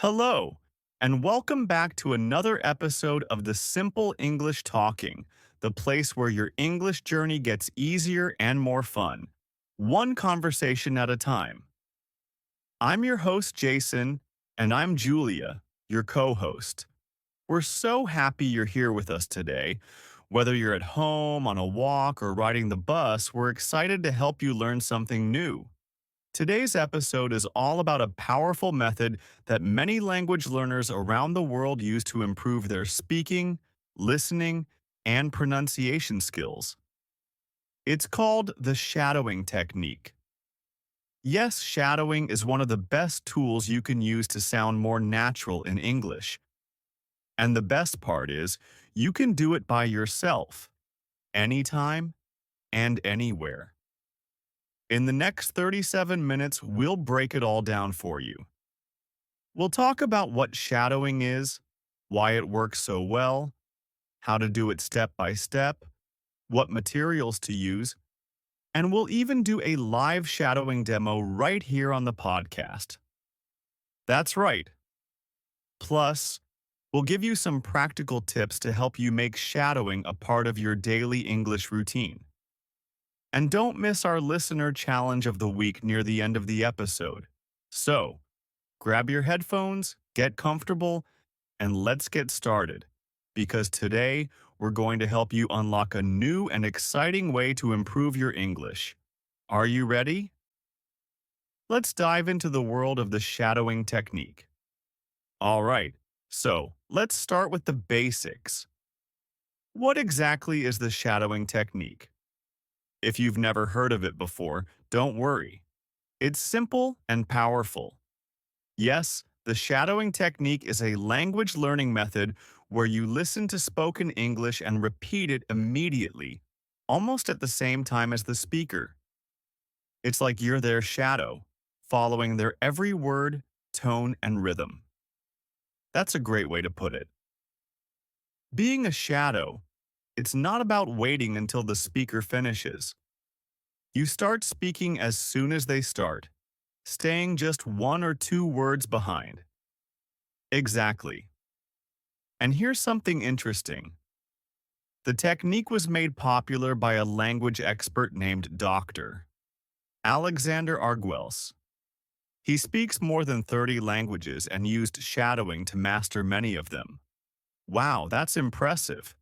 Hello, and welcome back to another episode of the Simple English Talking, the place where your English journey gets easier and more fun, one conversation at a time. I'm your host, Jason, and I'm Julia, your co host. We're so happy you're here with us today. Whether you're at home, on a walk, or riding the bus, we're excited to help you learn something new. Today's episode is all about a powerful method that many language learners around the world use to improve their speaking, listening, and pronunciation skills. It's called the shadowing technique. Yes, shadowing is one of the best tools you can use to sound more natural in English. And the best part is, you can do it by yourself, anytime and anywhere. In the next 37 minutes, we'll break it all down for you. We'll talk about what shadowing is, why it works so well, how to do it step by step, what materials to use, and we'll even do a live shadowing demo right here on the podcast. That's right. Plus, we'll give you some practical tips to help you make shadowing a part of your daily English routine. And don't miss our listener challenge of the week near the end of the episode. So, grab your headphones, get comfortable, and let's get started. Because today, we're going to help you unlock a new and exciting way to improve your English. Are you ready? Let's dive into the world of the shadowing technique. All right, so let's start with the basics. What exactly is the shadowing technique? If you've never heard of it before, don't worry. It's simple and powerful. Yes, the shadowing technique is a language learning method where you listen to spoken English and repeat it immediately, almost at the same time as the speaker. It's like you're their shadow, following their every word, tone, and rhythm. That's a great way to put it. Being a shadow, it's not about waiting until the speaker finishes. You start speaking as soon as they start, staying just one or two words behind. Exactly. And here's something interesting. The technique was made popular by a language expert named Dr. Alexander Arguelles. He speaks more than 30 languages and used shadowing to master many of them. Wow, that's impressive.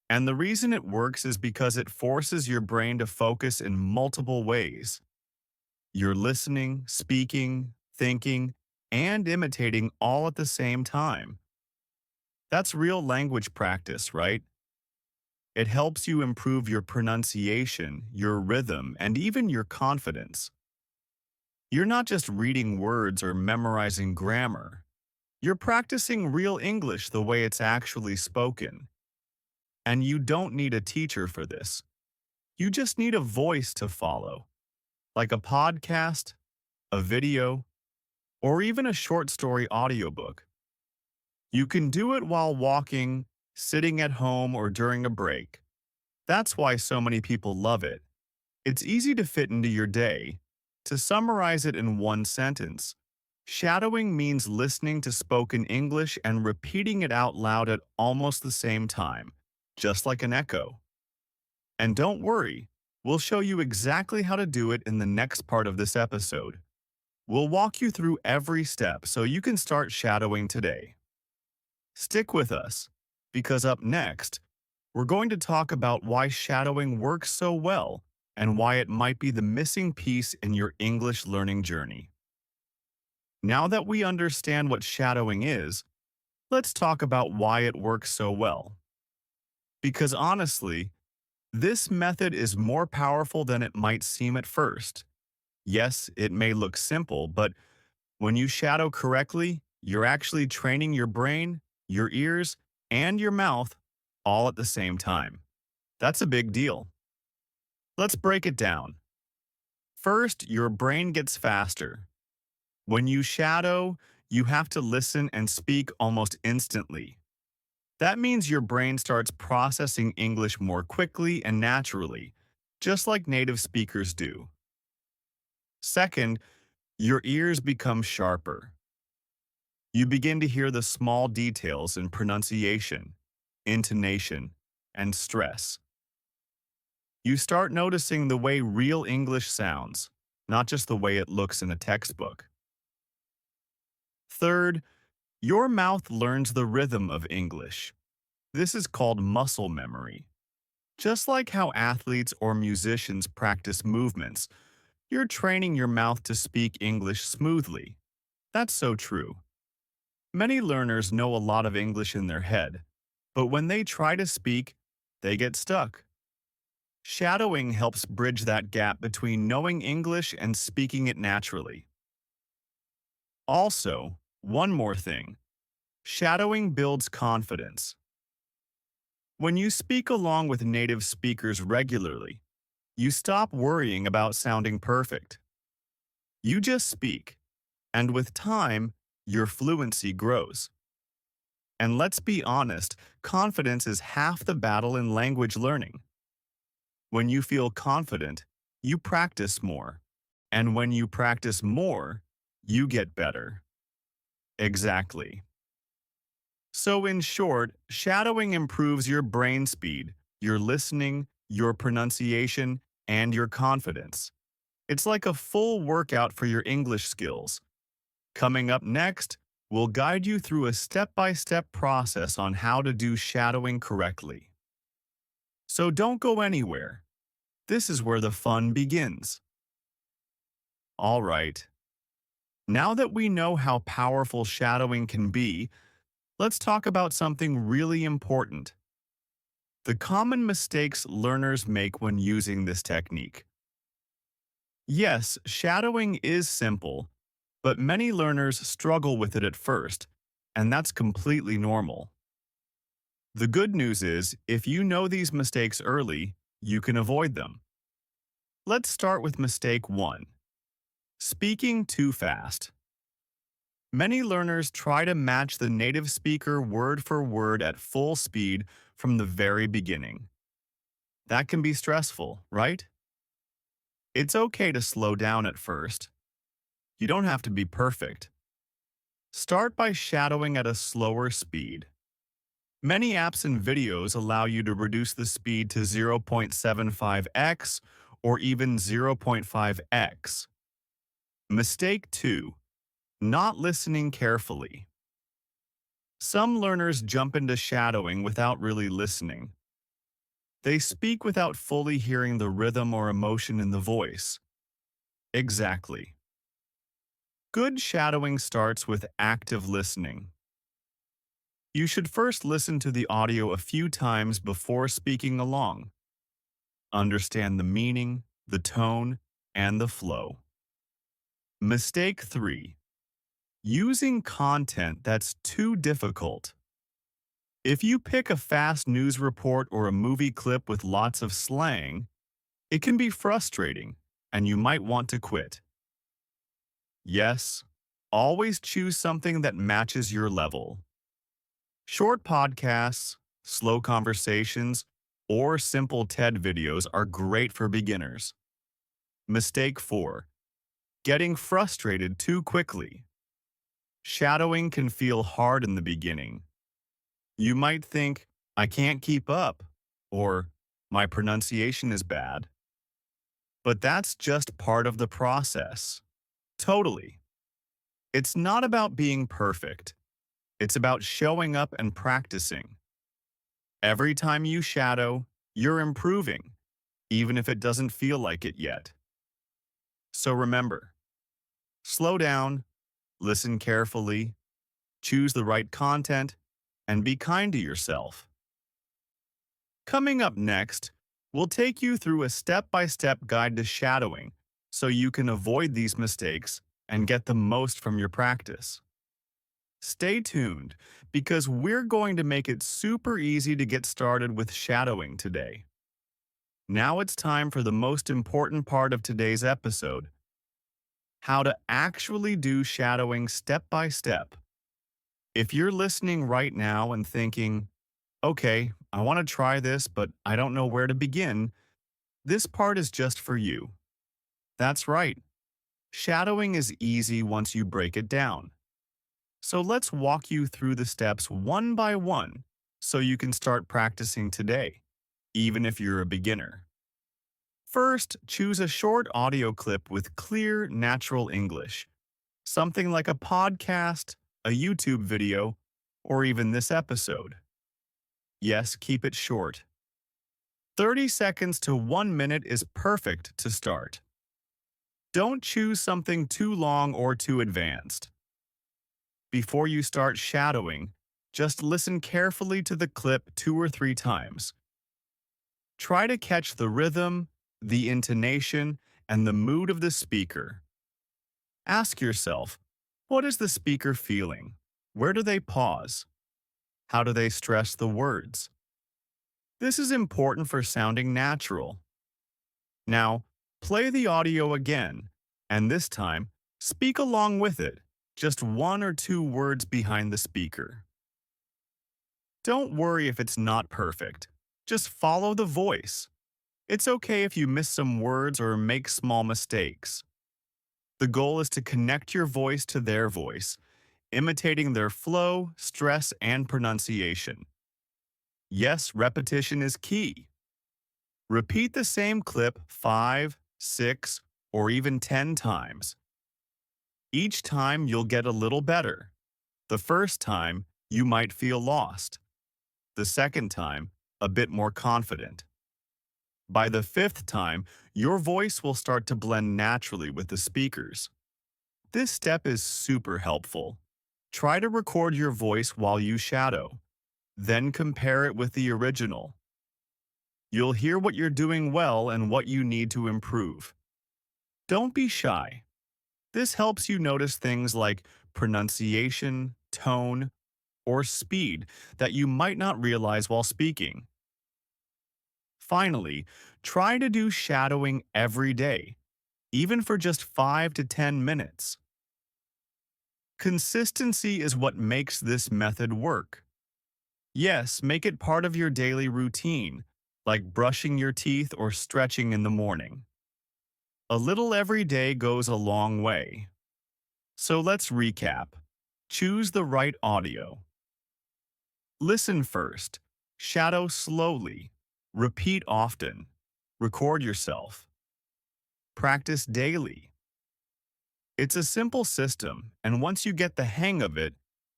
And the reason it works is because it forces your brain to focus in multiple ways. You're listening, speaking, thinking, and imitating all at the same time. That's real language practice, right? It helps you improve your pronunciation, your rhythm, and even your confidence. You're not just reading words or memorizing grammar. You're practicing real English the way it's actually spoken. And you don't need a teacher for this. You just need a voice to follow, like a podcast, a video, or even a short story audiobook. You can do it while walking, sitting at home, or during a break. That's why so many people love it. It's easy to fit into your day. To summarize it in one sentence, shadowing means listening to spoken English and repeating it out loud at almost the same time, just like an echo. And don't worry, we'll show you exactly how to do it in the next part of this episode. We'll walk you through every step so you can start shadowing today. Stick with us, because up next, we're going to talk about why shadowing works so well and why it might be the missing piece in your English learning journey. Now that we understand what shadowing is, let's talk about why it works so well. Because honestly, this method is more powerful than it might seem at first. Yes, it may look simple, but when you shadow correctly, you're actually training your brain, your ears, and your mouth all at the same time. That's a big deal. Let's break it down. First, your brain gets faster. When you shadow, you have to listen and speak almost instantly. That means your brain starts processing English more quickly and naturally, just like native speakers do. Second, your ears become sharper. You begin to hear the small details in pronunciation, intonation, and stress. You start noticing the way real English sounds, not just the way it looks in a textbook. Third, your mouth learns the rhythm of English. This is called muscle memory. Just like how athletes or musicians practice movements, you're training your mouth to speak English smoothly. That's so true. Many learners know a lot of English in their head, but when they try to speak, they get stuck. Shadowing helps bridge that gap between knowing English and speaking it naturally. Also, one more thing, shadowing builds confidence. When you speak along with native speakers regularly, you stop worrying about sounding perfect. You just speak, and with time, your fluency grows. And let's be honest, confidence is half the battle in language learning. When you feel confident, you practice more. And when you practice more, you get better. Exactly. So, in short, shadowing improves your brain speed, your listening, your pronunciation, and your confidence. It's like a full workout for your English skills. Coming up next, we'll guide you through a step-by-step process on how to do shadowing correctly. So don't go anywhere. This is where the fun begins. All right. Now that we know how powerful shadowing can be, let's talk about something really important. The common mistakes learners make when using this technique. Yes, shadowing is simple, but many learners struggle with it at first, and that's completely normal. The good news is, if you know these mistakes early, you can avoid them. Let's start with mistake 1. Speaking too fast. Many learners try to match the native speaker word for word at full speed from the very beginning. That can be stressful, right? It's okay to slow down at first. You don't have to be perfect. Start by shadowing at a slower speed. Many apps and videos allow you to reduce the speed to 0.75x or even 0.5x. Mistake 2. Not listening carefully. Some learners jump into shadowing without really listening. They speak without fully hearing the rhythm or emotion in the voice. Exactly. Good shadowing starts with active listening. You should first listen to the audio a few times before speaking along. Understand the meaning, the tone, and the flow. Mistake 3. Using content that's too difficult. If you pick a fast news report or a movie clip with lots of slang, it can be frustrating and you might want to quit. Yes, always choose something that matches your level. Short podcasts, slow conversations, or simple TED videos are great for beginners. Mistake 4. Getting frustrated too quickly. Shadowing can feel hard in the beginning. You might think, I can't keep up, or my pronunciation is bad. But that's just part of the process. Totally. It's not about being perfect. It's about showing up and practicing. Every time you shadow, you're improving, even if it doesn't feel like it yet. So remember, slow down, listen carefully, choose the right content, and be kind to yourself. Coming up next, we'll take you through a step-by-step guide to shadowing so you can avoid these mistakes and get the most from your practice. Stay tuned, because we're going to make it super easy to get started with shadowing today. Now it's time for the most important part of today's episode: how to actually do shadowing step by step. If you're listening right now and thinking, okay, I want to try this, but I don't know where to begin, this part is just for you. That's right. Shadowing is easy once you break it down. So let's walk you through the steps one by one so you can start practicing today, even if you're a beginner. First, choose a short audio clip with clear, natural English, something like a podcast, a YouTube video, or even this episode. Yes, keep it short. 30 seconds to 1 minute is perfect to start. Don't choose something too long or too advanced. Before you start shadowing, just listen carefully to the clip 2 or 3 times. Try to catch the rhythm, the intonation, and the mood of the speaker. Ask yourself, what is the speaker feeling? Where do they pause? How do they stress the words? This is important for sounding natural. Now, play the audio again, and this time, speak along with it, just 1 or 2 words behind the speaker. Don't worry if it's not perfect. Just follow the voice. It's okay if you miss some words or make small mistakes. The goal is to connect your voice to their voice, imitating their flow, stress, and pronunciation. Yes, repetition is key. Repeat the same clip 5, 6, or even 10 times. Each time you'll get a little better. The first time, you might feel lost. The second time, a bit more confident. By the fifth time, your voice will start to blend naturally with the speakers. This step is super helpful. Try to record your voice while you shadow, then compare it with the original. You'll hear what you're doing well and what you need to improve. Don't be shy. This helps you notice things like pronunciation, tone, or speed that you might not realize while speaking. Finally, try to do shadowing every day, even for just 5 to 10 minutes. Consistency is what makes this method work. Yes, make it part of your daily routine, like brushing your teeth or stretching in the morning. A little every day goes a long way. So let's recap. Choose the right audio. Listen first. Shadow slowly. Repeat often. Record yourself. Practice daily. It's a simple system, and once you get the hang of it,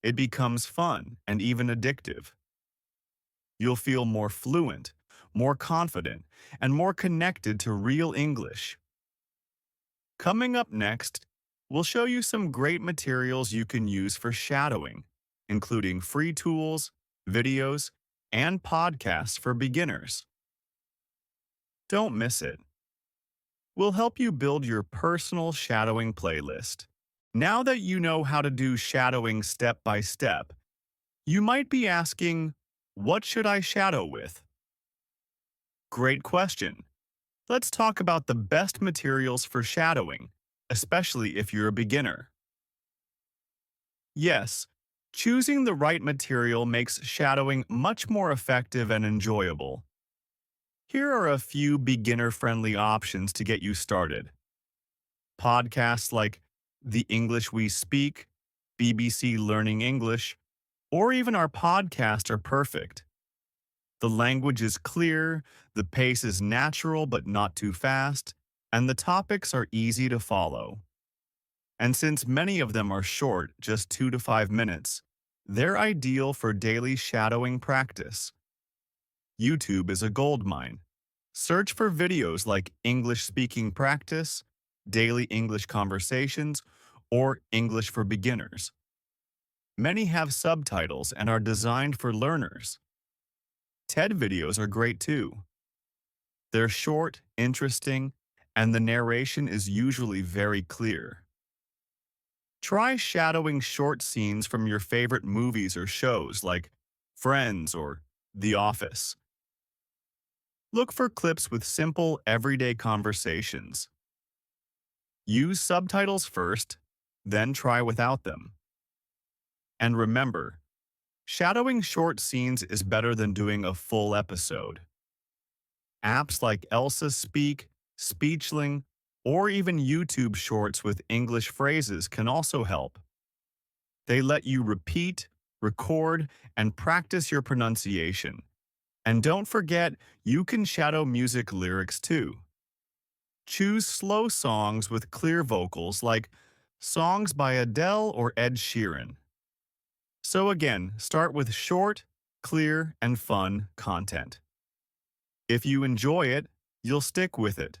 it becomes fun and even addictive. You'll feel more fluent, more confident, and more connected to real English. Coming up next, we'll show you some great materials you can use for shadowing, including free tools, videos, and podcasts for beginners. Don't miss it. We'll help you build your personal shadowing playlist. Now that you know how to do shadowing step by step, you might be asking, what should I shadow with? Great question. Let's talk about the best materials for shadowing, especially if you're a beginner. Yes, choosing the right material makes shadowing much more effective and enjoyable. Here are a few beginner-friendly options to get you started. Podcasts like The English We Speak, BBC Learning English, or even our podcast are perfect. The language is clear, the pace is natural but not too fast, and the topics are easy to follow. And since many of them are short, just 2 to 5 minutes, they're ideal for daily shadowing practice. YouTube is a goldmine. Search for videos like English Speaking Practice, Daily English Conversations, or English for Beginners. Many have subtitles and are designed for learners. TED videos are great too. They're short, interesting, and the narration is usually very clear. Try shadowing short scenes from your favorite movies or shows like Friends or The Office. Look for clips with simple, everyday conversations. Use subtitles first, then try without them. And remember, shadowing short scenes is better than doing a full episode. Apps like Elsa Speak, Speechling, or even YouTube Shorts with English phrases can also help. They let you repeat, record, and practice your pronunciation. And don't forget, you can shadow music lyrics too. Choose slow songs with clear vocals like songs by Adele or Ed Sheeran. So again, start with short, clear, and fun content. If you enjoy it, you'll stick with it.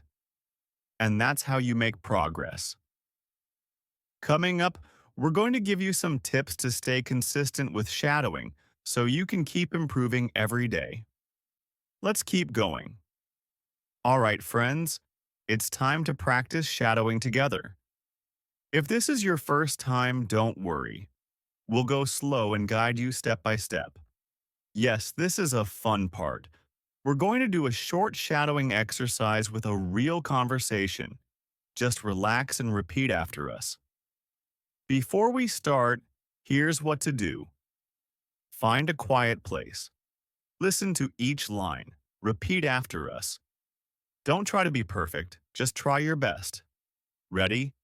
And that's how you make progress. Coming up, we're going to give you some tips to stay consistent with shadowing so you can keep improving every day. Let's keep going. All right, friends, it's time to practice shadowing together. If this is your first time, don't worry. We'll go slow and guide you step by step. Yes, this is a fun part. We're going to do a short shadowing exercise with a real conversation. Just relax and repeat after us. Before we start, here's what to do. Find a quiet place. Listen to each line. Repeat after us. Don't try to be perfect, just try your best. Ready?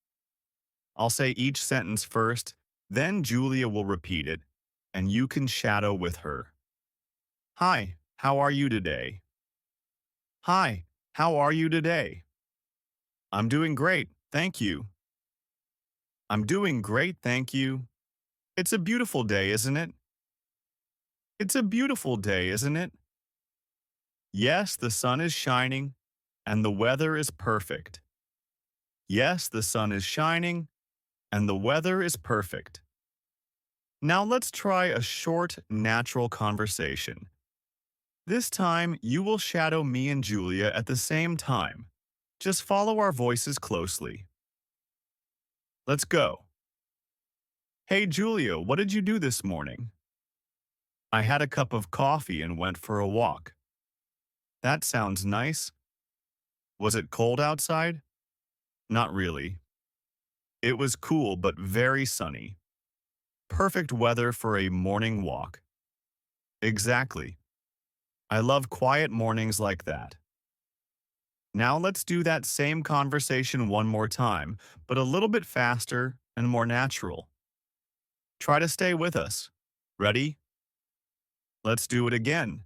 I'll say each sentence first, then Julia will repeat it, and you can shadow with her. Hi, how are you today? Hi, how are you today? I'm doing great, thank you. I'm doing great, thank you. It's a beautiful day, isn't it? It's a beautiful day, isn't it? Yes, the sun is shining, and the weather is perfect. Yes, the sun is shining, and the weather is perfect. Now let's try a short, natural conversation. This time, you will shadow me and Julia at the same time. Just follow our voices closely. Let's go. Hey Julia, what did you do this morning? I had a cup of coffee and went for a walk. That sounds nice. Was it cold outside? Not really. It was cool but very sunny. Perfect weather for a morning walk. Exactly. I love quiet mornings like that. Now let's do that same conversation one more time, but a little bit faster and more natural. Try to stay with us. Ready? Let's do it again.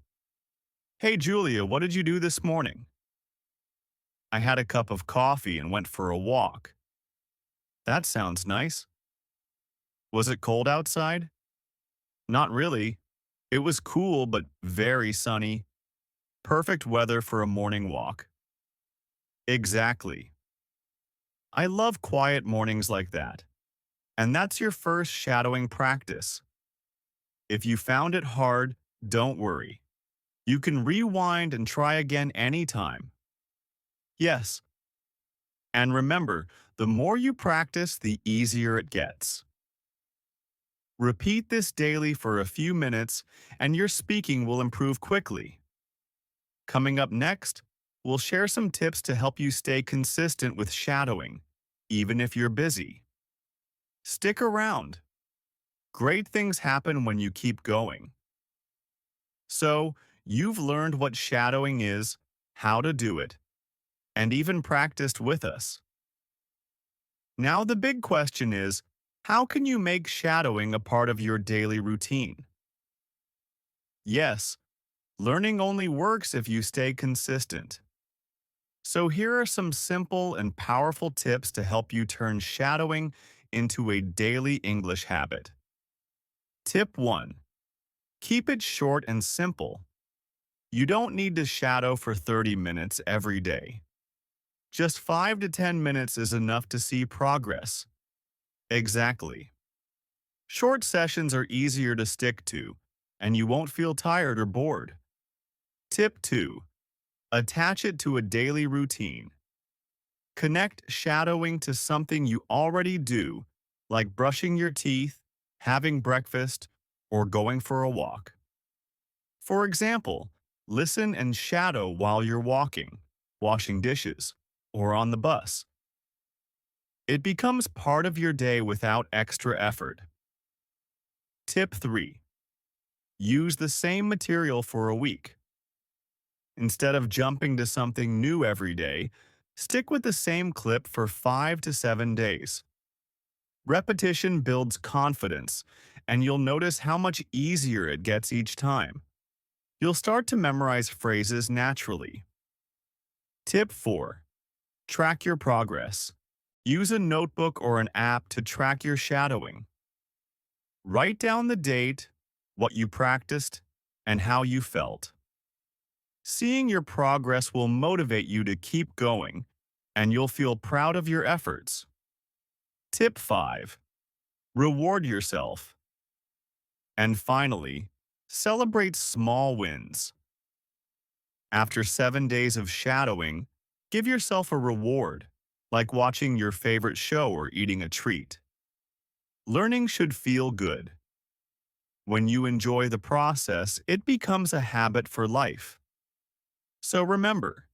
Hey Julia, what did you do this morning? I had a cup of coffee and went for a walk. That sounds nice. Was it cold outside? Not really. It was cool but very sunny. Perfect weather for a morning walk. Exactly. I love quiet mornings like that. And that's your first shadowing practice. If you found it hard, don't worry. You can rewind and try again anytime. Yes. And remember, the more you practice, the easier it gets. Repeat this daily for a few minutes, and your speaking will improve quickly. Coming up next, we'll share some tips to help you stay consistent with shadowing, even if you're busy. Stick around. Great things happen when you keep going. So, you've learned what shadowing is, how to do it, and even practiced with us. Now the big question is, how can you make shadowing a part of your daily routine? Yes, learning only works if you stay consistent. So here are some simple and powerful tips to help you turn shadowing into a daily English habit. Tip 1. Keep it short and simple. You don't need to shadow for 30 minutes every day. Just 5 to 10 minutes is enough to see progress. Exactly. Short sessions are easier to stick to, and you won't feel tired or bored. Tip 2. Attach it to a daily routine. Connect shadowing to something you already do, like brushing your teeth, having breakfast, or going for a walk. For example, listen and shadow while you're walking, washing dishes, or on the bus. It becomes part of your day without extra effort. Tip 3. Use the same material for a week. Instead of jumping to something new every day, stick with the same clip for 5 to 7 days. Repetition builds confidence, and you'll notice how much easier it gets each time. You'll start to memorize phrases naturally. Tip 4. Track your progress. Use a notebook or an app to track your shadowing. Write down the date, what you practiced, and how you felt. Seeing your progress will motivate you to keep going, and you'll feel proud of your efforts. Tip 5. Reward yourself. And finally, celebrate small wins. After 7 days of shadowing, give yourself a reward, like watching your favorite show or eating a treat. Learning should feel good. When you enjoy the process, it becomes a habit for life. So remember,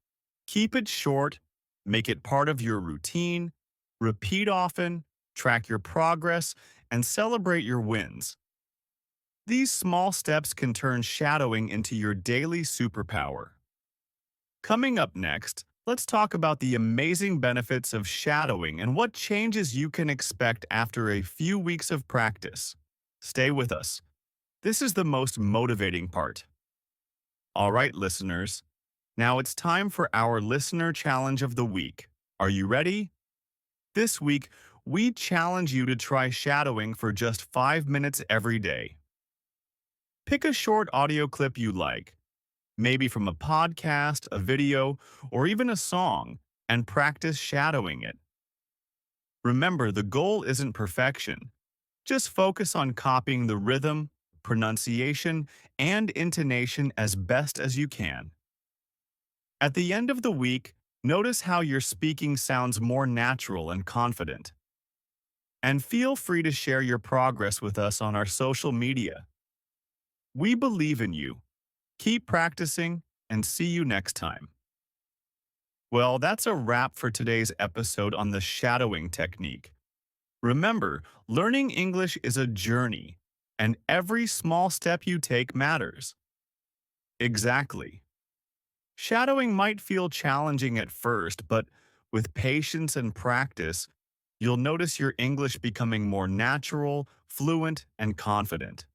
keep it short, make it part of your routine, repeat often, track your progress, and celebrate your wins. These small steps can turn shadowing into your daily superpower. Coming up next, let's talk about the amazing benefits of shadowing and what changes you can expect after a few weeks of practice. Stay with us. This is the most motivating part. All right, listeners. Now it's time for our listener challenge of the week. Are you ready? This week, we challenge you to try shadowing for just 5 minutes every day. Pick a short audio clip you like, maybe from a podcast, a video, or even a song, and practice shadowing it. Remember, the goal isn't perfection. Just focus on copying the rhythm, pronunciation, and intonation as best as you can. At the end of the week, notice how your speaking sounds more natural and confident. And feel free to share your progress with us on our social media. We believe in you. Keep practicing, and see you next time. Well, that's a wrap for today's episode on the shadowing technique. Remember, learning English is a journey, and every small step you take matters. Exactly. Shadowing might feel challenging at first, but with patience and practice, you'll notice your English becoming more natural, fluent, and confident.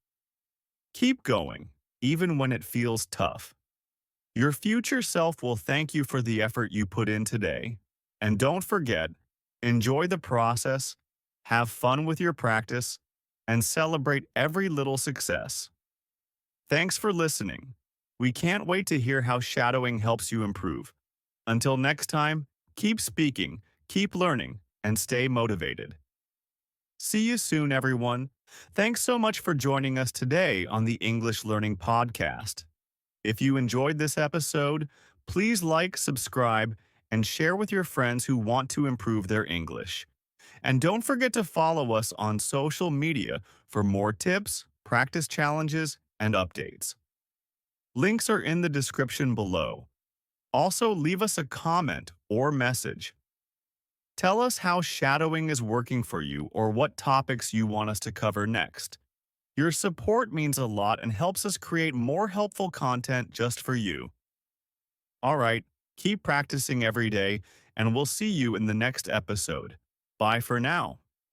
Keep going, even when it feels tough. Your future self will thank you for the effort you put in today. And don't forget, enjoy the process, have fun with your practice, and celebrate every little success. Thanks for listening. We can't wait to hear how shadowing helps you improve. Until next time, keep speaking, keep learning, and stay motivated. See you soon, everyone. Thanks so much for joining us today on the English Learning Podcast. If you enjoyed this episode, please like, subscribe, and share with your friends who want to improve their English. And don't forget to follow us on social media for more tips, practice challenges, and updates. Links are in the description below. Also, leave us a comment or message. Tell us how shadowing is working for you or what topics you want us to cover next. Your support means a lot and helps us create more helpful content just for you. All right, keep practicing every day, and we'll see you in the next episode. Bye for now.